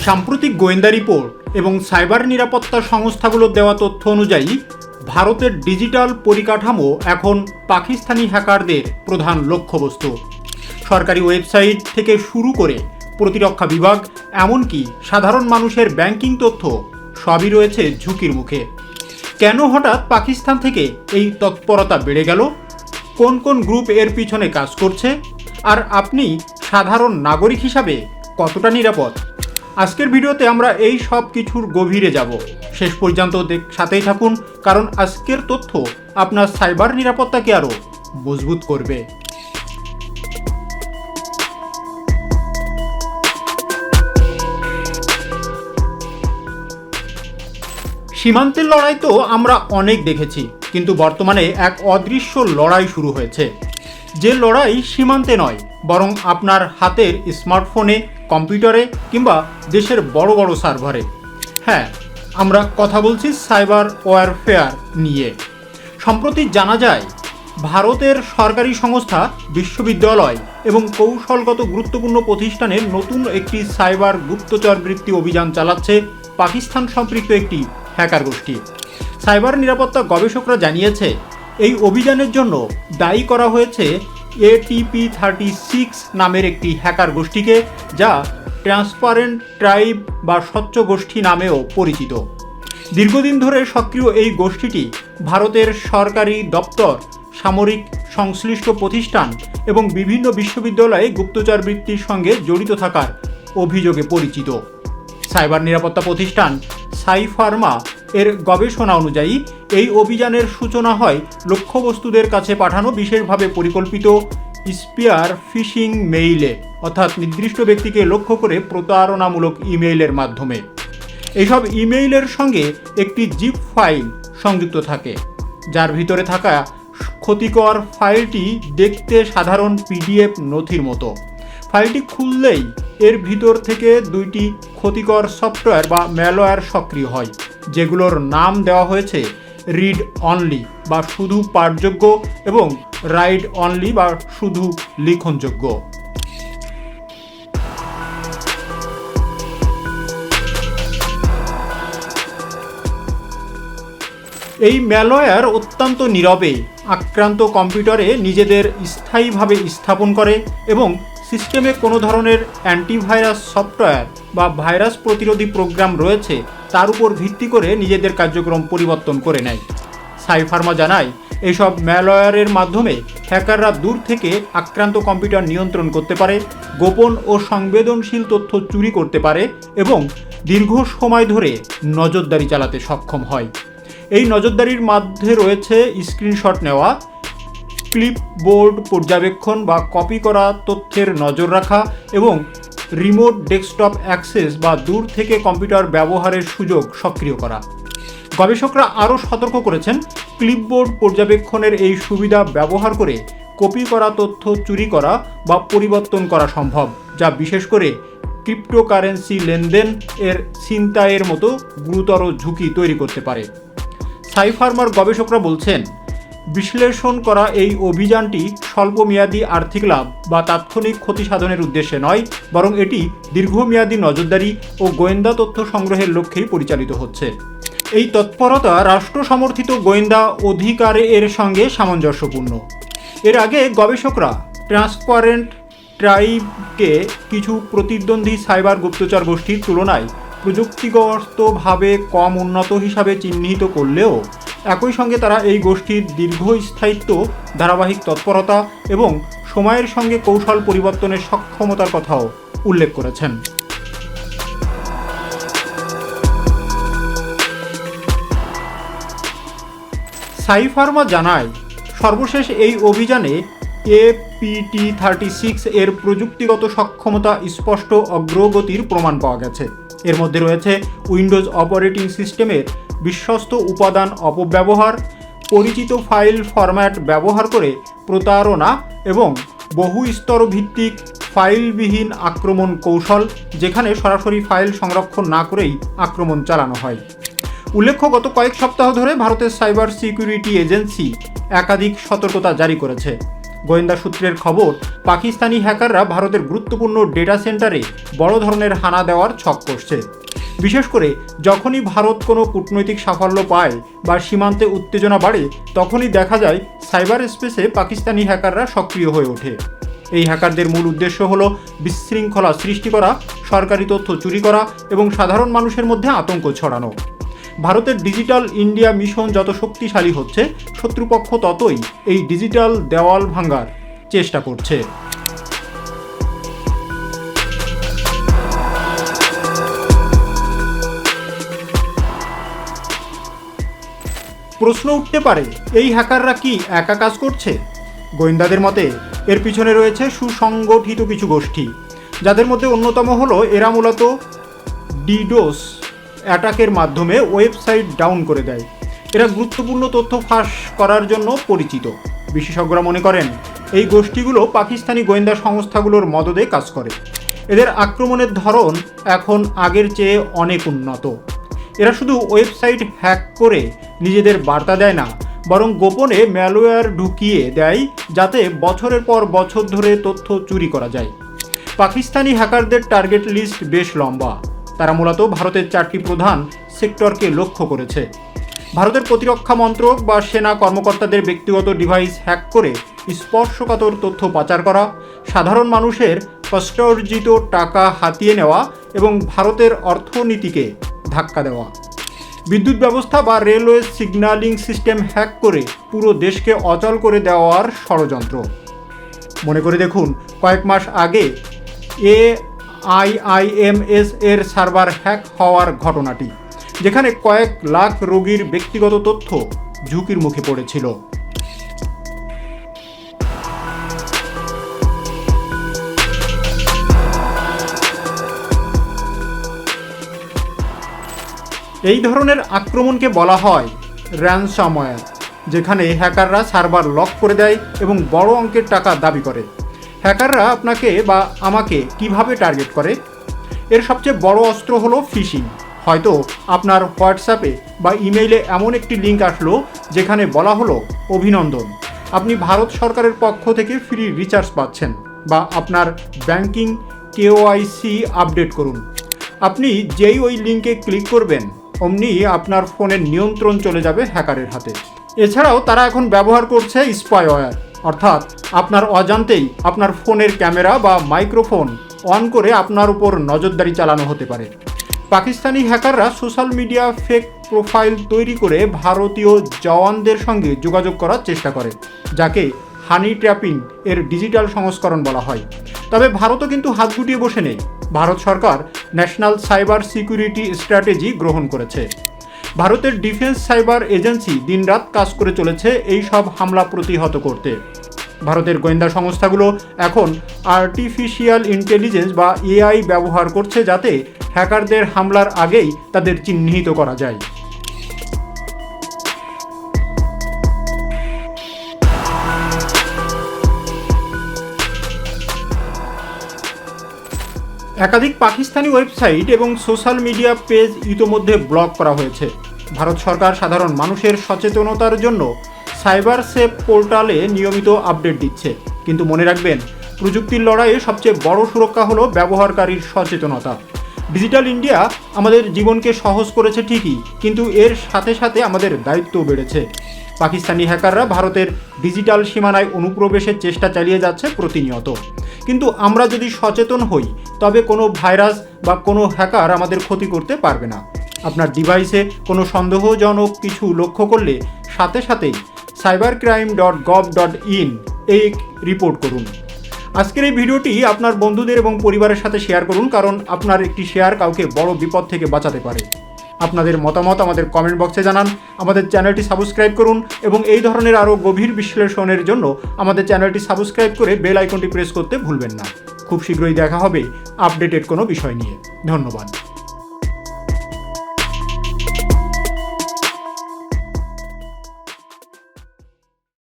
সাম্প্রতিক গোয়েন্দা রিপোর্ট এবং সাইবার নিরাপত্তা সংস্থাগুলোর দেওয়া তথ্য অনুযায়ী ভারতের ডিজিটাল পরিকাঠামো এখন পাকিস্তানি হ্যাকারদের প্রধান লক্ষ্যবস্তু। সরকারি ওয়েবসাইট থেকে শুরু করে প্রতিরক্ষা বিভাগ, এমনকি সাধারণ মানুষের ব্যাংকিং তথ্য সবই রয়েছে ঝুঁকির মুখে। কেন হঠাৎ পাকিস্তান থেকে এই তৎপরতা বেড়ে গেল? কোন কোন গ্রুপ এর পিছনে কাজ করছে? আর আপনি সাধারণ নাগরিক হিসাবে কতটা নিরাপদ? আজকের ভিডিওতে আমরা এই সব কিছুর গভীরে যাব। শেষ পর্যন্ত সাথেই থাকুন, কারণ আজকের তথ্য আপনার সাইবার নিরাপত্তাকে আরও মজবুত করবে। সীমান্তের লড়াই তো আমরা অনেক দেখেছি, কিন্তু বর্তমানে এক অদৃশ্য লড়াই শুরু হয়েছে। যে লড়াই সীমান্তে নয়, বরং আপনার হাতের স্মার্টফোনে, কম্পিউটারে কিংবা দেশের বড় বড় সার্ভারে। হ্যাঁ, আমরা কথা বলছি সাইবার ওয়ারফেয়ার নিয়ে। সম্প্রতি জানা যায়, ভারতের সরকারি সংস্থা, বিশ্ববিদ্যালয় এবং কৌশলগত গুরুত্বপূর্ণ প্রতিষ্ঠানের নতুন একটি সাইবার গুপ্তচর বৃত্তি অভিযান চালাচ্ছে পাকিস্তান সম্পৃক্ত একটি হ্যাকার গোষ্ঠী। সাইবার নিরাপত্তা গবেষকরা জানিয়েছে, এই অভিযানের জন্য দায়ী করা হয়েছে ATP36 নামের একটি হ্যাকার গোষ্ঠীকে, যা ট্রান্সপারেন্ট ট্রাইব বা স্বচ্ছ গোষ্ঠী নামেও পরিচিত। দীর্ঘদিন ধরে সক্রিয় এই গোষ্ঠীটি ভারতের সরকারি দপ্তর, সামরিক সংশ্লিষ্ট প্রতিষ্ঠান এবং বিভিন্ন বিশ্ববিদ্যালয়ে গুপ্তচর বৃত্তির সঙ্গে জড়িত থাকার অভিযোগে পরিচিত। সাইবার নিরাপত্তা প্রতিষ্ঠান সাইফার্মা এর গবেষণা অনুযায়ী এই অভিযানের সূচনা হয় লক্ষ্যবস্তুদের কাছে পাঠানো বিশেষভাবে পরিকল্পিত স্পিয়ার ফিশিং মেইলে, অর্থাৎ নির্দিষ্ট ব্যক্তিকে লক্ষ্য করে প্রতারণামূলক ইমেইলের মাধ্যমে। এইসব ইমেইলের সঙ্গে একটি জিপ ফাইল সংযুক্ত থাকে, যার ভিতরে থাকা ক্ষতিকর ফাইলটি দেখতে সাধারণ PDF নথির মতো। ফাইলটি খুললেই এর ভিতর থেকে দুইটি ক্ষতিকর সফটওয়্যার বা ম্যালওয়্যার সক্রিয় হয়, যেগুলোর নাম দেওয়া হয়েছে রিড অনলি বা শুধু পাঠযোগ্য এবং রাইট অনলি বা শুধু লিখনযোগ্য। এই ম্যালওয়্যার অত্যন্ত নীরবে আক্রান্ত কম্পিউটারে নিজেদের স্থায়ীভাবে স্থাপন করে এবং সিস্টেমে কোনো ধরনের অ্যান্টিভাইরাস সফটওয়্যার বা ভাইরাস প্রতিরোধী প্রোগ্রাম রয়েছে তার উপর ভিত্তি করে নিজেদের কার্যক্রম পরিবর্তন করে নেয়। সাইফার্মা জানায়, এইসব ম্যালওয়্যারের মাধ্যমে হ্যাকাররা দূর থেকে আক্রান্ত কম্পিউটার নিয়ন্ত্রণ করতে পারে, গোপন ও সংবেদনশীল তথ্য চুরি করতে পারে এবং দীর্ঘ সময় ধরে নজরদারি চালাতে সক্ষম হয়। এই নজরদারির মধ্যে রয়েছে স্ক্রিনশট নেওয়া, ক্লিপবোর্ড পর্যবেক্ষণ বা কপি করা তথ্যের নজর রাখা এবং রিমোট ডেস্কটপ অ্যাক্সেস বা দূর থেকে কম্পিউটার ব্যবহারের সুযোগ সক্রিয় করা। গবেষকরা আরও সতর্ক করেছেন, ক্লিপবোর্ড পর্যবেক্ষণের এই সুবিধা ব্যবহার করে কপি করা তথ্য চুরি করা বা পরিবর্তন করা সম্ভব, যা বিশেষ করে ক্রিপ্টোকারেন্সি লেনদেন এর ছিনতাইয়ের মতো গুরুতর ঝুঁকি তৈরি করতে পারে। সাইফার্মার গবেষকরা বলছেন, বিশ্লেষণ করা এই অভিযানটি স্বল্পমেয়াদী আর্থিক লাভ বা তাৎক্ষণিক ক্ষতি সাধনের উদ্দেশ্যে নয়, বরং এটি দীর্ঘমেয়াদী নজরদারি ও গোয়েন্দা তথ্য সংগ্রহের লক্ষ্যেই পরিচালিত হচ্ছে। এই তৎপরতা রাষ্ট্র সমর্থিত গোয়েন্দা অধিকারে এর সঙ্গে সামঞ্জস্যপূর্ণ। এর আগে গবেষকরা ট্রান্সপারেন্ট ট্রাইবকে কিছু প্রতিদ্বন্দ্বী সাইবার গুপ্তচর গোষ্ঠীর তুলনায় প্রযুক্তিগতভাবে কম উন্নত হিসাবে চিহ্নিত করলেও একই সঙ্গে তারা এই গোষ্ঠীর দীর্ঘস্থায়িত্ব, ধারাবাহিক তৎপরতা এবং সময়ের সঙ্গে কৌশল পরিবর্তনের সক্ষমতার কথাও উল্লেখ করেছেন। সাইফার্মা জানায়, সর্বশেষ এই অভিযানে APT36 এর প্রযুক্তিগত সক্ষমতা স্পষ্ট অগ্রগতির প্রমাণ পাওয়া গেছে। এর মধ্যে রয়েছে উইন্ডোজ অপারেটিং সিস্টেমের বিশ্বস্ত উপাদান অপব্যবহার, পরিচিত ফাইল ফরম্যাট ব্যবহার করে প্রতারণা এবং বহু স্তর ভিত্তিক ফাইলবিহীন আক্রমণ কৌশল, যেখানে সরাসরি ফাইল সংরক্ষণ না করেই আক্রমণ চালানো হয়। উল্লেখ্য, গত কয়েক সপ্তাহ ধরে ভারতের সাইবার সিকিউরিটি এজেন্সি একাধিক সতর্কতা জারি করেছে। গোয়েন্দা সূত্রের খবর, পাকিস্তানি হ্যাকাররা ভারতের গুরুত্বপূর্ণ ডেটা সেন্টারে বড় ধরনের হানা দেওয়ার ছক কষছে। বিশেষ করে যখনই ভারত কোনো কূটনৈতিক সাফল্য পায় বা সীমান্তে উত্তেজনা বাড়ে, তখনই দেখা যায় সাইবার স্পেসে পাকিস্তানি হ্যাকাররা সক্রিয় হয়ে ওঠে। এই হ্যাকারদের মূল উদ্দেশ্য হলো বিশৃঙ্খলা সৃষ্টি করা, সরকারি তথ্য চুরি করা এবং সাধারণ মানুষের মধ্যে আতঙ্ক ছড়ানো। ভারতের ডিজিটাল ইন্ডিয়া মিশন যত শক্তিশালী হচ্ছে, শত্রুপক্ষ ততই এই ডিজিটাল দেওয়াল ভাঙার চেষ্টা করছে। প্রশ্ন উঠতে পারে, এই হ্যাকাররা কি একা কাজ করছে? গোয়েন্দাদের মতে এর পিছনে রয়েছে সুসংগঠিত কিছু গোষ্ঠী, যাদের মধ্যে অন্যতম হলো এরা মূলত ডিডোস অ্যাটাকের মাধ্যমে ওয়েবসাইট ডাউন করে দেয়। এরা গুরুত্বপূর্ণ তথ্য ফাঁস করার জন্য পরিচিত। বিশেষজ্ঞরা মনে করেন এই গোষ্ঠীগুলো পাকিস্তানি গোয়েন্দা সংস্থাগুলোর মদদে কাজ করে। এদের আক্রমণের ধরন এখন আগের চেয়ে অনেক উন্নত। এরা শুধু ওয়েবসাইট হ্যাক করে নিজেদের বার্তা দেয় না, বরং গোপনে ম্যালওয়্যার ঢুকিয়ে দেয় যাতে বছরের পর বছর ধরে তথ্য চুরি করা যায়। পাকিস্তানি হ্যাকারদের টার্গেট লিস্ট বেশ লম্বা। তারা মূলত ভারতের 4টি প্রধান সেক্টরকে লক্ষ্য করেছে। ভারতের প্রতিরক্ষা মন্ত্রক বা সেনা কর্মকর্তাদের ব্যক্তিগত ডিভাইস হ্যাক করে স্পর্শকাতর তথ্য পাচার করা, সাধারণ মানুষের কষ্টার্জিত টাকা হাতিয়ে নেওয়া এবং ভারতের অর্থনীতিকে ধাক্কা দেওয়া। বিদ্যুৎ ব্যবস্থা বা রেলওয়ে সিগন্যালিং সিস্টেম হ্যাক করে পুরো দেশকে অচল করে দেওয়ার ষড়যন্ত্র। মনে করে দেখুন, কয়েক মাস আগে AIIMS এর সার্ভার হ্যাক হওয়ার ঘটনাটি, যেখানে কয়েক লাখ রোগীর ব্যক্তিগত তথ্য ঝুঁকির মুখে পড়েছিল। এই ধরনের আক্রমণকে বলা হয় র্যানসামওয়্যার, যেখানে হ্যাকাররা সার্ভার লক করে দেয় এবং বড় অঙ্কের টাকা দাবি করে। হ্যাকাররা আপনাকে বা আমাকে কিভাবে টার্গেট করে? এর সবচেয়ে বড় অস্ত্র হলো ফিশিং। হয়তো আপনার হোয়াটসঅ্যাপে বা ইমেইলে এমন একটি লিঙ্ক আসলো যেখানে বলা হলো, অভিনন্দন, আপনি ভারত সরকারের পক্ষ থেকে ফ্রি রিচার্জ পাচ্ছেন, বা আপনার ব্যাংকিং KYC আপডেট করুন। আপনি যেই ওই লিঙ্কে ক্লিক করবেন, অমনি আপনার ফোনের নিয়ন্ত্রণ চলে যাবে হ্যাকারের হাতে। এছাড়াও তারা এখন ব্যবহার করছে স্পাইওয়্যার, অর্থাৎ আপনার অজান্তেই আপনার ফোনের ক্যামেরা বা মাইক্রোফোন অন করে আপনার উপর নজরদারি চালানো হতে পারে। পাকিস্তানি হ্যাকাররা সোশ্যাল মিডিয়া ফেক প্রোফাইল তৈরি করে ভারতীয় জওয়ানদের সঙ্গে যোগাযোগ করার চেষ্টা করে, যাকে হানি ট্র্যাপিং এর ডিজিটাল সংস্করণ বলা হয়। তবে ভারতও কিন্তু হাত গুটিয়ে বসে নেই। ভারত সরকার ন্যাশনাল সাইবার সিকিউরিটি স্ট্র্যাটেজি গ্রহণ করেছে। ভারতের ডিফেন্স সাইবার এজেন্সি দিনরাত কাজ করে চলেছে এই সব হামলা প্রতিহত করতে। ভারতের গোয়েন্দা সংস্থাগুলো এখন আর্টিফিশিয়াল ইন্টেলিজেন্স বা AI ব্যবহার করছে, যাতে হ্যাকারদের হামলার আগেই তাদের চিহ্নিত করা যায়। একাধিক পাকিস্তানি ওয়েবসাইট এবং সোশ্যাল মিডিয়া পেজ ইতোমধ্যে ব্লক করা হয়েছে। ভারত সরকার সাধারণ মানুষের সচেতনতার জন্য সাইবার সেফ পোর্টালে নিয়মিত আপডেট দিচ্ছে। কিন্তু মনে রাখবেন, প্রযুক্তির লড়াইয়ে সবচেয়ে বড় সুরক্ষা হলো ব্যবহারকারীর সচেতনতা। ডিজিটাল ইন্ডিয়া আমাদের জীবনকে সহজ করেছে ঠিকই, কিন্তু এর সাথে সাথে আমাদের দায়িত্বও বেড়েছে। পাকিস্তানি হ্যাকাররা ভারতের ডিজিটাল সীমানায় অনুপ্রবেশের চেষ্টা চালিয়ে যাচ্ছে প্রতিনিয়ত। কিন্তু আমরা যদি সচেতন হই, তবে কোনো ভাইরাস বা কোনো হ্যাকার আমাদের ক্ষতি করতে পারবে না। আপনার ডিভাইসে কোনো সন্দেহজনক কিছু লক্ষ্য করলে সাথে সাথেই cybercrime.gov.in এই রিপোর্ট করুন। আজকের এই ভিডিওটি আপনার বন্ধুদের এবং পরিবারের সাথে শেয়ার করুন, কারণ আপনার একটি শেয়ার কাউকে বড় বিপদ থেকে বাঁচাতে পারে। আপনাদের মতামত আমাদের কমেন্ট বক্সে জানান। আমাদের চ্যানেলটি সাবস্ক্রাইব করুন এবং এই ধরনের আরও গভীর বিশ্লেষণের জন্য আমাদের চ্যানেলটি সাবস্ক্রাইব করে বেল আইকনটি প্রেস করতে ভুলবেন না। খুব শীঘ্রই দেখা হবে আপডেটেড কোনো বিষয় নিয়ে। ধন্যবাদ।